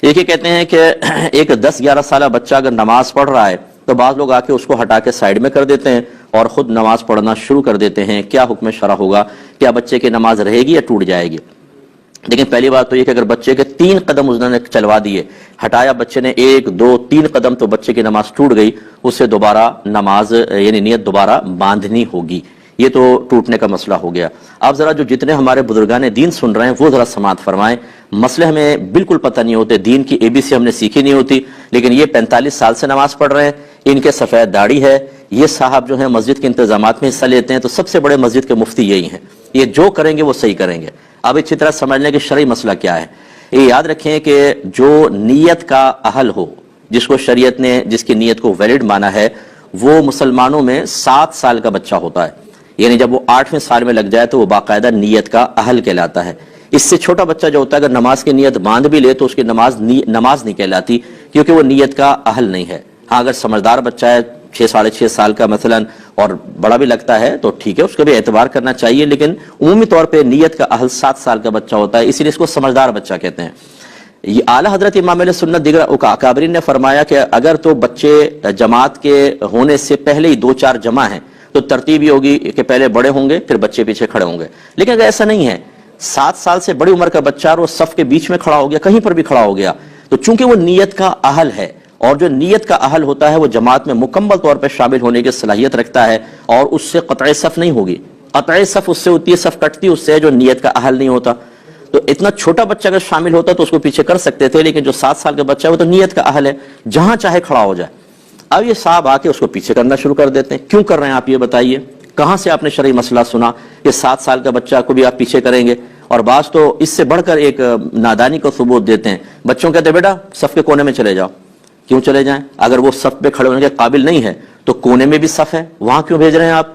ایک یہ کہتے ہیں کہ ایک 10-11 سالہ بچہ اگر نماز پڑھ رہا ہے تو بعض لوگ آ کے اس کو ہٹا کے سائیڈ میں کر دیتے ہیں اور خود نماز پڑھنا شروع کر دیتے ہیں. کیا حکم شرع ہوگا؟ کیا بچے کی نماز رہے گی یا ٹوٹ جائے گی؟ لیکن پہلی بات تو یہ کہ اگر بچے کے 3 قدم انہوں نے چلوا دیے، ہٹایا بچے نے 1 2 3 قدم، تو بچے کی نماز ٹوٹ گئی، اس سے دوبارہ نماز یعنی نیت دوبارہ باندھنی ہوگی. یہ تو ٹوٹنے کا مسئلہ ہو گیا. آپ ذرا جو جتنے ہمارے بزرگان دین سن رہے ہیں وہ ذرا سماعت فرمائیں. مسئلے ہمیں بالکل پتہ نہیں ہوتے، دین کی ABC ہم نے سیکھی نہیں ہوتی، لیکن یہ 45 سال سے نماز پڑھ رہے ہیں، ان کے سفید داڑھی ہے، یہ صاحب جو ہیں مسجد کے انتظامات میں حصہ لیتے ہیں، تو سب سے بڑے مسجد کے مفتی یہی ہیں. یہ جو کریں گے وہ صحیح کریں گے. اب اچھی طرح سمجھنے کہ شرعی مسئلہ کیا ہے. یہ یاد رکھیں کہ جو نیت کا اہل ہو، جس کو شریعت نے جس کی نیت کو ویلڈ مانا ہے، وہ مسلمانوں میں 7 سال کا بچہ ہوتا ہے. یعنی جب وہ 8ویں سال میں لگ جائے تو وہ باقاعدہ نیت کا اہل کہلاتا ہے. اس سے چھوٹا بچہ جو ہوتا ہے اگر نماز کی نیت باندھ بھی لے تو اس کی نماز نہیں کہلاتی، کیونکہ وہ نیت کا اہل نہیں ہے. ہاں اگر سمجھدار بچہ ہے 6-6.5 سال کا مثلا اور بڑا بھی لگتا ہے تو ٹھیک ہے، اس کا بھی اعتبار کرنا چاہیے، لیکن عمومی طور پہ نیت کا اہل 7 سال کا بچہ ہوتا ہے، اسی لیے اس کو سمجھدار بچہ کہتے ہیں. یہ اعلیٰ حضرت امام علیہ سنت دیگر اکابرین نے فرمایا کہ اگر تو بچے جماعت کے ہونے سے پہلے ہی 2-4 جمع ہیں تو ترتیب یہ ہوگی کہ پہلے بڑے ہوں گے پھر بچے پیچھے کھڑے ہوں گے. لیکن اگر ایسا نہیں ہے، 7 سال سے بڑی عمر کا بچہ اور وہ صف کے بیچ میں کھڑا ہو گیا، کہیں پر بھی کھڑا ہو گیا، تو چونکہ وہ نیت کا اہل ہے، اور جو نیت کا اہل ہوتا ہے وہ جماعت میں مکمل طور پہ شامل ہونے کی صلاحیت رکھتا ہے، اور اس سے قطع صف نہیں ہوگی. قطع صف اس سے ہوتی ہے، صف کٹتی اس سے جو نیت کا اہل نہیں ہوتا. تو اتنا چھوٹا بچہ اگر شامل ہوتا تو اس کو پیچھے کر سکتے تھے، لیکن جو 7 سال کا بچہ ہے وہ تو نیت کا اہل ہے، جہاں چاہے کھڑا ہو جائے. اب یہ صاحب آ کے اس کو پیچھے کرنا شروع کر دیتے ہیں. کیوں کر رہے ہیں آپ یہ بتائیے؟ کہاں سے آپ نے شرعی مسئلہ سنا کہ 7 سال کا بچہ کو بھی آپ پیچھے کریں گے؟ اور بعض تو اس سے بڑھ کر ایک نادانی کو ثبوت دیتے ہیں. بچوں کہتے ہیں بیٹا صف کے کونے میں چلے جاؤ. کیوں چلے جائیں؟ اگر وہ صف پہ کھڑے ہونے کے قابل نہیں ہے تو کونے میں بھی صف ہے، وہاں کیوں بھیج رہے ہیں آپ؟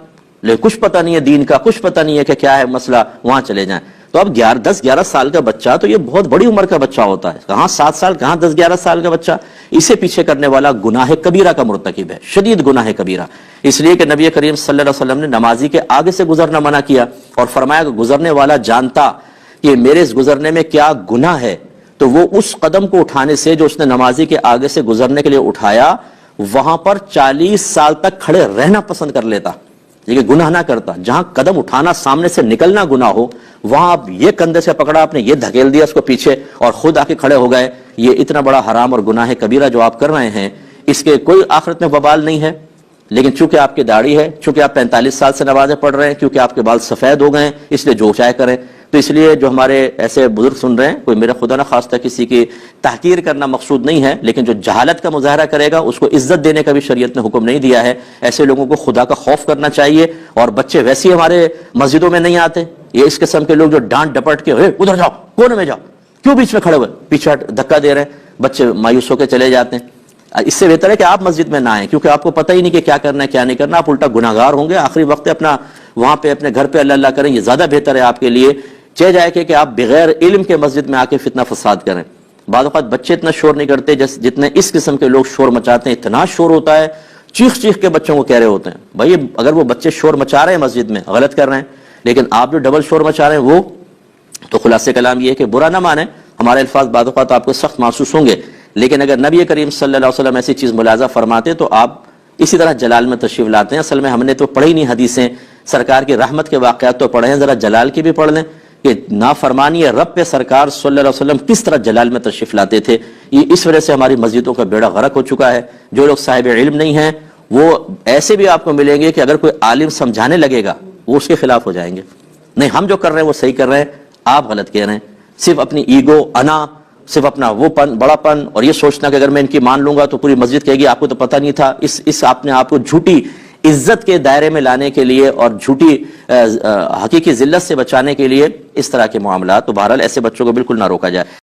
لیکن کچھ پتہ نہیں ہے دین کا، کچھ پتہ نہیں ہے کہ کیا ہے مسئلہ، وہاں چلے جائیں. تو اب 10-11 سال کا بچہ تو یہ بہت بڑی عمر کا بچہ ہوتا ہے، کہاں 7 سال کہاں 10-11 سال کا بچہ. اسے پیچھے کرنے والا گناہ کبیرہ کا مرتکب ہے، شدید گناہ کبیرہ. اس لیے کہ نبی کریم صلی اللہ علیہ وسلم نے نمازی کے آگے سے گزرنا منع کیا اور فرمایا کہ گزرنے والا جانتا کہ میرے اس گزرنے میں کیا گناہ ہے تو وہ اس قدم کو اٹھانے سے جو اس نے نمازی کے آگے سے گزرنے کے لیے اٹھایا، وہاں پر 40 سال تک کھڑے رہنا پسند کر لیتا، لیکن گناہ نہ کرتا. جہاں قدم اٹھانا سامنے سے نکلنا گناہ ہو، وہاں آپ یہ کندھے سے پکڑا، آپ نے یہ دھکیل دیا اس کو پیچھے اور خود آ کے کھڑے ہو گئے. یہ اتنا بڑا حرام اور گناہ کبیرہ جو آپ کر رہے ہیں، اس کے کوئی آخرت میں وبال نہیں ہے. لیکن چونکہ آپ کی داڑھی ہے، چونکہ آپ 45 سال سے نمازیں پڑھ رہے ہیں، کیونکہ آپ کے بال سفید ہو گئے ہیں، اس لیے جو چاہے کریں. تو اس لیے جو ہمارے ایسے بزرگ سن رہے ہیں، کوئی میرا خدا نہ خواستہ کسی کی تحقیر کرنا مقصود نہیں ہے، لیکن جو جہالت کا مظاہرہ کرے گا اس کو عزت دینے کا بھی شریعت نے حکم نہیں دیا ہے. ایسے لوگوں کو خدا کا خوف کرنا چاہیے. اور بچے ویسے ہمارے مسجدوں میں نہیں آتے، یہ اس قسم کے لوگ جو ڈانٹ ڈپٹ کے ادھر جاؤ، کونے میں جاؤ، کیوں بیچ میں کھڑے ہوئے، پیچھے دھکا دے رہے ہیں، بچے مایوس ہو کے چلے جاتے ہیں. اس سے بہتر ہے کہ آپ مسجد میں نہ آئیں، کیونکہ آپ کو پتہ ہی نہیں کہ کیا کرنا ہے کیا نہیں کرنا، آپ الٹا گناہگار ہوں گے. آخری وقت اپنا وہاں پہ اپنے گھر پہ اللہ اللہ کریں، یہ زیادہ بہتر ہے آپ کے لیے. چہ جائے کہ آپ بغیر علم کے مسجد میں آ کے فتنہ فساد کریں. بعض اوقات بچے اتنا شور نہیں کرتے جتنے اس قسم کے لوگ شور مچاتے ہیں. اتنا شور ہوتا ہے، چیخ چیخ کے بچوں کو کہہ رہے ہوتے ہیں. بھائی اگر وہ بچے شور مچا رہے ہیں مسجد میں غلط کر رہے ہیں، لیکن آپ جو ڈبل شور مچا رہے ہیں وہ تو خلاصے کلام یہ ہے کہ برا نہ مانیں. ہمارے الفاظ بعض اوقات آپ کو سخت محسوس ہوں گے، لیکن اگر نبی کریم صلی اللہ علیہ وسلم ایسی چیز ملاحظہ فرماتے تو آپ اسی طرح جلال میں تشریف لاتے ہیں. اصل میں ہم نے تو پڑھی نہیں حدیثیں، سرکار کی رحمت کے واقعات تو پڑھے ہیں، ذرا جلال کی بھی پڑھ لیں کہ نافرمانی رب پہ سرکار صلی اللہ علیہ وسلم کس طرح جلال میں تشریف لاتے تھے. یہ اس وجہ سے ہماری مسجدوں کا بیڑا غرق ہو چکا ہے. جو لوگ صاحب علم نہیں ہیں وہ ایسے بھی آپ کو ملیں گے کہ اگر کوئی عالم سمجھانے لگے گا وہ اس کے خلاف ہو جائیں گے. نہیں، ہم جو کر رہے ہیں وہ صحیح کر رہے ہیں، آپ غلط کہہ رہے ہیں. صرف اپنی ایگو، انا، صرف اپنا وہ پن، بڑا پن، اور یہ سوچنا کہ اگر میں ان کی مان لوں گا تو پوری مسجد کہے گی آپ کو تو پتہ نہیں تھا. اس آپ نے آپ کو جھوٹی عزت کے دائرے میں لانے کے لیے اور جھوٹی حقیقی ذلت سے بچانے کے لیے اس طرح کے معاملات. تو بہرحال ایسے بچوں کو بالکل نہ روکا جائے.